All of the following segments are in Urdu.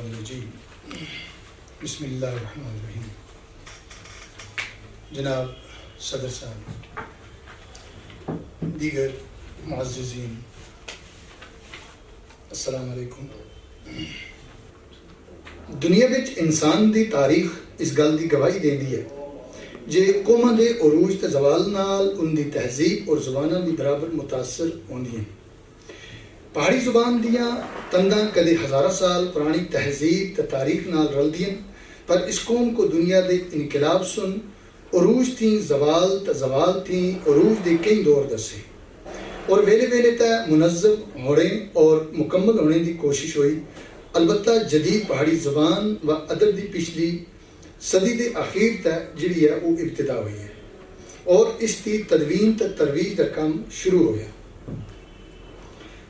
الشیطان الرجیم بسم اللہ الرحمن الرحیم. جناب صدر صاحب، دیگر معززین، السلام علیکم. دنیا وچ انسان دی تاریخ اس گل دی گواہی دیندی ہے جے قوماں دے عروج تے زوال نال ان دی تہذیب اور زباناں دی برابر متاثر ہوندی ہیں. پہاڑی زبان دیاں تنداں کدے ہزارہ سال پرانی تہذیب تے تاریخ نال رلدیاں، پر اس قوم کو دنیا دے انقلاب سن عروج تھیں زوال تے زوال تھیں عروج دے کئی دور دسے، اور ویلے ویلے تے منظم ہونے اور مکمل ہونے دی کوشش ہوئی. البتہ جدید پہاڑی زبان و ادب دی پچھلی صدی دے اخیر تے جڑی ہے وہ ابتدا ہوئی ہے اور اس کی تدوین تے ترویج دا کام شروع ہو گیا.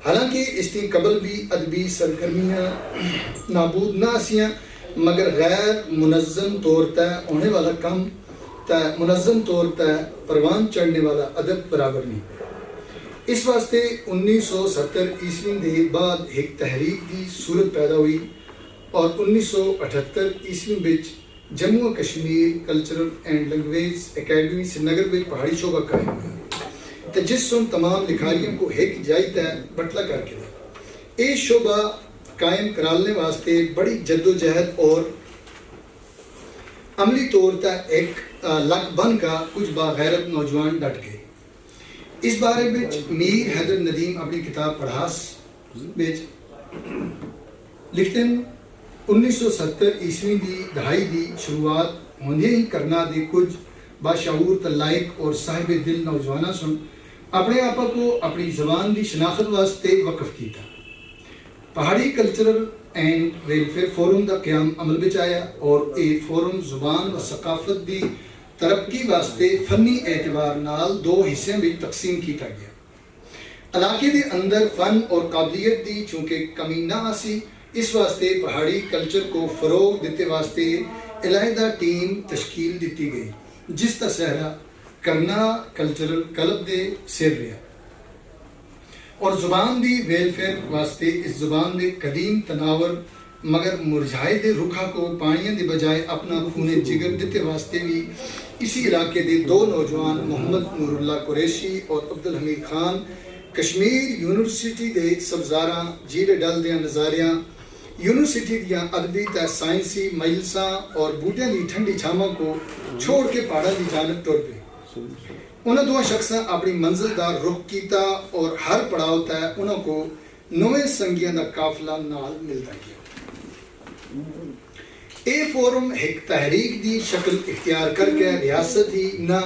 حالانکہ اس کی قبل بھی ادبی سرگرمیاں نابود نہ آسیاں، مگر غیر منظم طور تے ہونے والا کم تے منظم طور تے پروان چڑھنے والا ادب برابر نہیں. اس واسطے 1970 عیسوی دے بعد ایک تحریک دی صورت پیدا ہوئی اور 1978 عیسوی بچ جموں و Kashmir cultural and language academy Srinagar میں پہاڑی شعبہ قائم ہوا، تے جس سن تمام لکھاریوں کو ایک جائی تے بٹلا کر کے یہ شعبہ قائم کرالنے واسطے بڑی جد و جہد اور عملی طور تے ایک لگ بن کا کچھ باغیرت نوجوان ڈٹ گئے. اس بارے میں میر حیدر ندیم اپنی کتاب پڑھاس لکھتے ہیں 1970 عیسوی دی دہائی دی شروعات ہوندے ہی کرنا دے کچھ باشعور تے لائق اور صاحب دل نوجواناں سن اپنے آپا کو اپنی زبان دی شناخت واسطے وقف کیتا. پہاڑی کلچرل اینڈ ویلفیئر فورم دا قیام عمل بچ آیا اور اے فورم زبان و ثقافت دی ترقی واسطے فنی اعتبار نال دو حصے میں تقسیم کیتا گیا. علاقے دے اندر فن اور قابلیت دی چونکہ کمی نہ آسی، اس واسطے پہاڑی کلچر کو فروغ دیتے واسطے علیحدہ ٹیم تشکیل دیتی گئی جس کا سہرا کرنا کلچرل کلب دے سر رہا، اور زبان دی ویلفیئر واسطے اس زبان دے قدیم تناور مگر مرجھائے دے رکھا کو پانیاں دے بجائے اپنا خون جگر دیتے واسطے بھی اسی علاقے دے دو نوجوان محمد نور اللہ قریشی اور عبدالحمید خان کشمیر یونیورسٹی دے سبزاراں جھیل ڈل دیاں نظاریاں یونیورسٹی دیاں ادبی تے سائنسی مجلساں اور بوٹیاں دی ٹھنڈی چھاواں کو چھوڑ کے پہاڑاں دی جانب ٹر پے. انہاں دو شخصاں اپنی منزل دا رخ کیتا اور ہر پڑاؤ تے انہاں کو نویں سنگیاں دا قافلہ نال ملدا گیا. اے فورم ایک تحریک دی شکل اختیار کر کے ریاست ہی نہ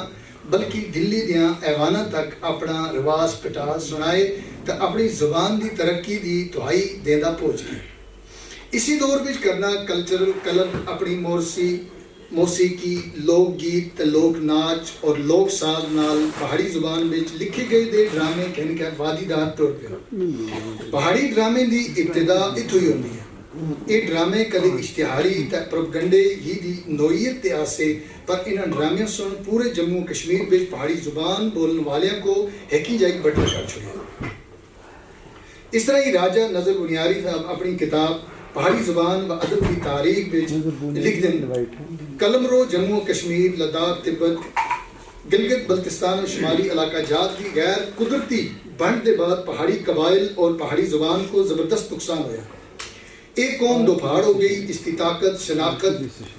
بلکہ دلی دیاں ایواناں تک اپنا رواز پٹا سنائے تے اپنی زبان دی ترقی دی دہائی دیندا پہنچ گئے. اسی دور وچ کرنا کلچرل کلب اپنی موسیقی لوک گیت تے لوک ناچ اور لوک ساز نال پہاڑی زبان وچ لکھے گئے دے ڈرامے کہن کے وادی دار ٹر پیا. پہاڑی ڈرامے دی ابتدا اتھوں ہی ہوندی ہے. یہ ڈرامے کدی اشتہاری تے پروپیگنڈے ہی دی نوعیت تے آسے، پر انہاں ڈرامیاں سن پورے جموں کشمیر وچ پہاڑی زبان بولن والیاں کو ہیکی جائی بٹلا کر چھوڑیا. اس طرح ہی راجہ نظر بنیاری صاحب اپنی کتاب پہاڑی زبان و ادب کی تاریخ وچ لکھ دیں قلم رو جموں کشمیر لداخ تبت گلگت بلتستان اور شمالی علاقہ جات کی غیر قدرتی بنڈ دے بعد پہاڑی قبائل اور پہاڑی زبان کو زبردست نقصان ہوا. ایک قوم دو پہاڑ ہو گئی، اس کی طاقت شناخت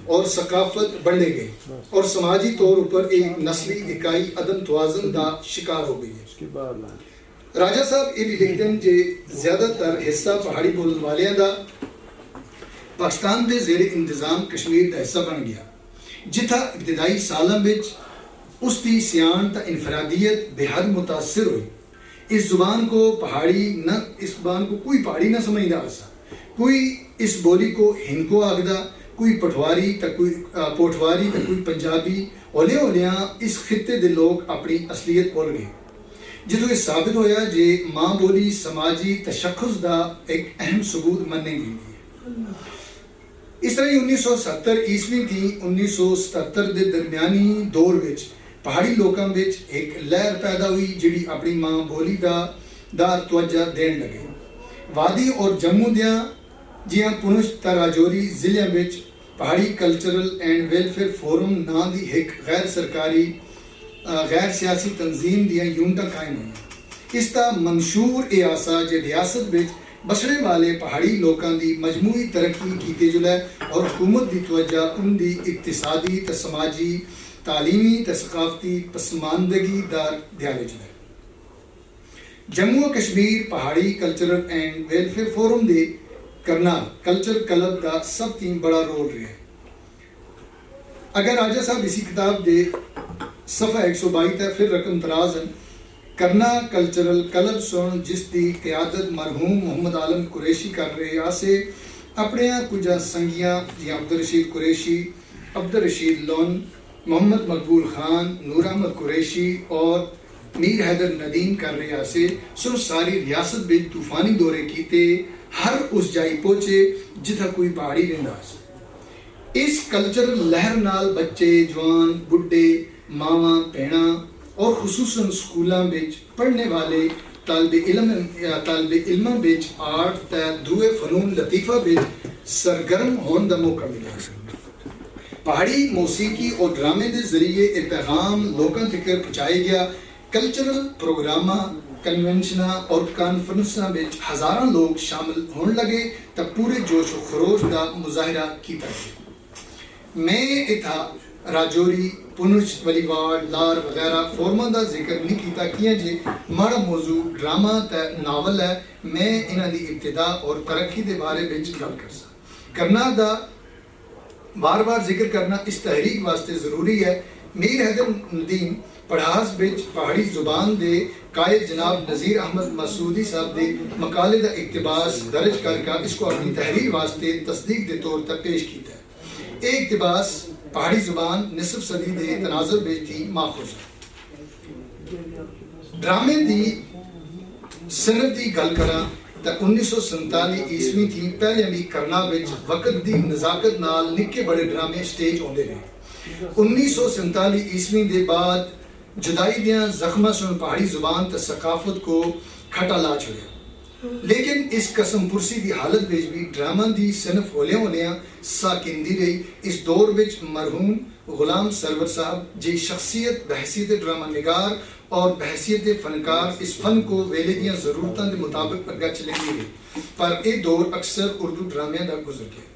اور ثقافت بڑھنے گئی اور سماجی طور پر ایک نسلی اکائی عدم توازن دا شکار ہو گئی ہے. راجہ صاحب یہ بھی لکھتے ہیں کہ زیادہ تر حصہ پہاڑی بولن والیاں دا پاکستان دے زیر انتظام کشمیر دا حصہ بن گیا، جتھا ابتدائی سالاں وچ اس دی سیان تا انفرادیت بے حد متاثر ہوئی. اس زبان کو کوئی پہاڑی نہ سمجھدا آسا، کوئی اس بولی کو ہندکو آگدا، کوئی پٹواری تا کوئی پوٹواری تا کوئی پنجابی. اولیاں اس خطے دے لوگ اپنی اصلیت بھول گئے، جدو یہ ثابت ہویا جے ماں بولی سماجی تشخص دا ایک اہم ثبوت مننے گئی ہے. اس طرح 1970 عیسوی تھی 1977 دے درمیانی دور وچ پہاڑی لوکاں وچ ایک لہر پیدا ہوئی جڑی اپنی ماں بولی دا توجہ دین لگے. وادی اور جموں دیاں جیاں پونچھ تے راجوری ضلع وچ پہاڑی کلچرل اینڈ ویلفیئر فورم نام دی ایک غیر سرکاری غیر سیاسی تنظیم دیاں یونٹاں قائم ہوئی. اس دا منشور اے آسا جے ریاست وچ بسنے والے پہاڑی لوکاں دی مجموعی ترقی کیتے جلے اور حکومت دی توجہ ان دی اقتصادی تے سماجی تعلیمی تے ثقافتی پسماندگی دا دھیانے جلے. جموں و Kashmir Pahari cultural and welfare forum دے کرنال کلچر کلب دا سب تین بڑا رول رہا ہے. اگر راجہ صاحب اسی کتاب دے صفحہ 122 ہے پھر رقم ترازن کرنا کلچرل کلب سن جس دی قیادت مرحوم محمد عالم قریشی کر رہے آسے اپنے کچھ سنگیاں جی عبدالرشید قریشی، عبدالرشید لون، محمد مقبول خان، نور احمد قریشی اور میر حیدر ندیم کر رہے آسے سن ساری ریاست بے طوفانی دورے کیتے ہر اس جائی پہنچے جتھا کوئی پہاڑی رہندا سی. اس کلچر لہر نال بچے جوان بڈھے ماواں بہناں اور خصوصاً سکولاں وچ پڑھنے والے طالب علماں وچ آرٹ تے دوے فنون لطیفہ وچ سرگرم ہون دا موقع ملا. پہاڑی موسیقی اور ڈرامے دے ذریعے یہ پیغام لوکاں تک پہنچایا گیا. کلچرل پروگراماں کنونشناں اور کانفرنساں وچ ہزاراں لوگ شامل ہون لگے تا پورے جوش و خروش دا مظاہرہ کیتا گیا. میں اتھا راجوری، پونچھ، ولی واڑ، لار وغیرہ فورماں دا ذکر نہیں کیتا کیا جے ماڑا موضوع ڈرامہ تے ناول ہے. میں انہاں دی ابتدا اور ترقی دے بارے وچ گل کرسا. کرنا دا بار بار ذکر کرنا اس تحریک واسطے ضروری ہے. میر حیدر ندیم پڑھاس بچ پہاڑی زبان دے قائد جناب نذیر احمد مسعودی صاحب دے مقالے دا اقتباس درج کر اس کو اپنی تحریر واسطے تصدیق دے طور تک پیش کیتا ہے. اے اقتباس پہاڑی زبان نصف صدی دے تناظر بچ تھی ماخوذ. ڈرامے دی صنعت دی گل کراں تا 1947 عیسوی تھی پہلے بھی کرنا وچ وقت دی نزاکت نال نکے بڑے ڈرامے سٹیج ہوندے رہے. 1947 عیسوی دے بعد جدائی دیاں زخمہ سن پہاڑی زبان تا ثقافت کو کھٹا لا چھڑیا. لیکن اس قسم پرسی دی حالت وچ بھی ڈرامہ دی صنف ہولیاں ہولیاں ساکندی رہی. اس دور وچ مرحوم غلام سرور صاحب جی شخصیت بحثیت ڈرامہ نگار اور بحثیت فنکار اس فن کو ویلے دیاں ضرورتاں دے مطابق اگا چلے گئے پر اے دور اکثر اردو ڈرامے دا گزر گیا.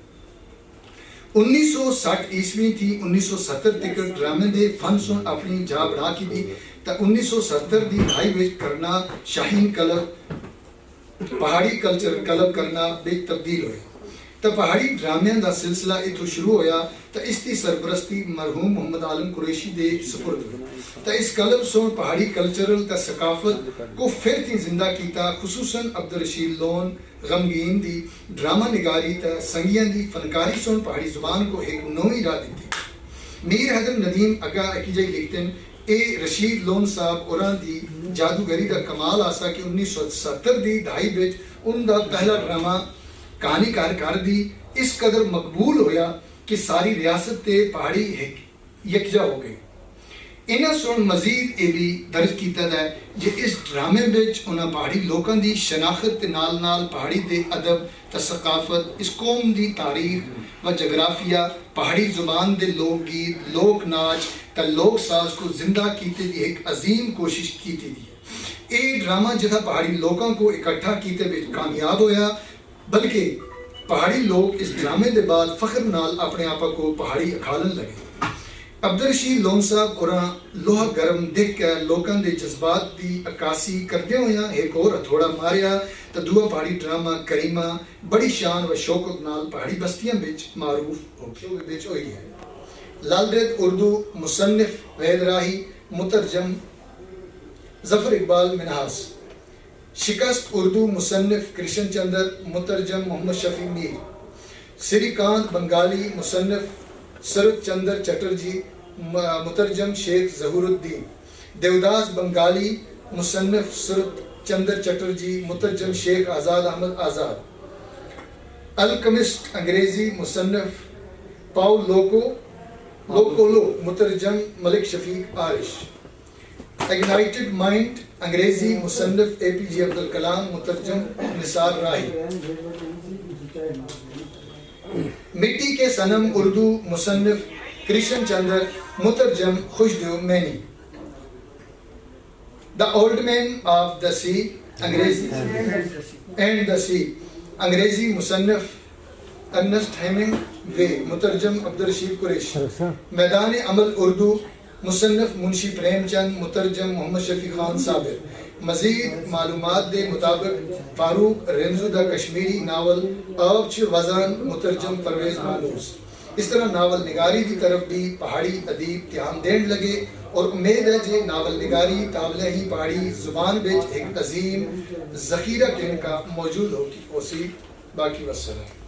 1960 عیسوی تھی 1970 تک ڈرامے دے فن سن اپنی جا بڑھا کی دی تا 1970 دی دہائی وچ کرنا شاہین کلب پہاڑی کلچر کلب کرنا بے تبدیل ہوئے. تا پہاڑی ڈرامیاں دا سلسلہ اتھو شروع ہویا تا اس دی سرپرستی مرحوم محمد عالم قریشی دے سپرد ہوئی. تا اس کلب سن پہاڑی کلچرل تا ثقافت کو پھر تھی زندہ کیتا. خصوصاً عبدالرشید لون غمگین دی ڈرامہ نگاری تا سنگیاں دی فنکاری سن پہاڑی زبان کو ایک نوئی راہ دیتی. میر حیدر ندیم اگا ایک جائی لکھتے ہیں اے رشید لون صاحب اوران دی جادوگری دا کمال آسا کہ 1970 دی دہائی وچ ان دا پہلا ڈرامہ کہانی کارکردگی اس قدر مقبول ہویا کہ ساری ریاست تے پہاڑی یکجا ہو گئی. انہاں سن مزید یہ بھی درج کیتا ہے کہ اس ڈرامے وچ انہاں پہاڑی لوکاں دی شناخت تے نال نال پہاڑی دے ادب تے ثقافت اس قوم دی تاریخ و جغرافیہ پہاڑی زبان دے لوک گیت لوک ناچ تے لوک ساز کو زندہ کیتے دی ایک عظیم کوشش کیتی دی ہے. اے ڈرامہ جتھا پہاڑی لوکاں کو اکٹھا کیتے وچ کامیاب ہویا بلکہ پہاڑی لوگ اس ڈرامے دے بعد فخر نال اپنے آپا کو پہاڑی اکھالن لگے. عبدالرشید لون صاحب قرآن لوہا گرم دیکھ کے لوکاں دے جذبات دی عکاسی کردے ہویا ایک اور ہتھوڑا ماریا تا دوہ پہاڑی ڈرامہ کریمہ بڑی شان و شوکت نال پہاڑی بستیاں بچ معروف ہوئی ہے. لالدید اردو مصنف وحید راہی مترجم ظفر اقبال منہاس. شکست اردو مصنف کرشن چندر مترجم محمد شفیع میر. سری کانت بنگالی مصنف سرت چندر چٹرجی مترجم شیخ ظہور الدین. دیوداس بنگالی مصنف سرت چندر چٹرجی مترجم شیخ آزاد احمد آزاد. الکمسٹ انگریزی مصنف پاؤ لوکولو مترجم ملک شفیق آرش. ایگنائٹڈ مائنڈ انگریزی مصنف اے پی جے عبدالکلام مترجم نثار راہی. مٹی کے صنم اردو مصنف کرشن چندر مترجم Khushdev Maini. The old man of the sea انگریزی اینڈ دا سی انگریزی مصنف ارنسٹ ہیمنگ وے مترجم عبدالرشید قریشی. میدان عمل اردو مصنف منشی پریم چند مترجم محمد شفیع خان صابر. مزید معلومات دے مطابق فاروق رنزو دا کشمیری ناول آبچ وزان مترجم پرویز مانوس. اس طرح ناول نگاری دی طرف بھی پہاڑی ادیب دھیان دین لگے اور امید ہے جے ناول نگاری تاولہ ہی پہاڑی زبان بچ ایک عظیم ذخیرہ کن کا موجود ہوگی. اسی باقی وسلام.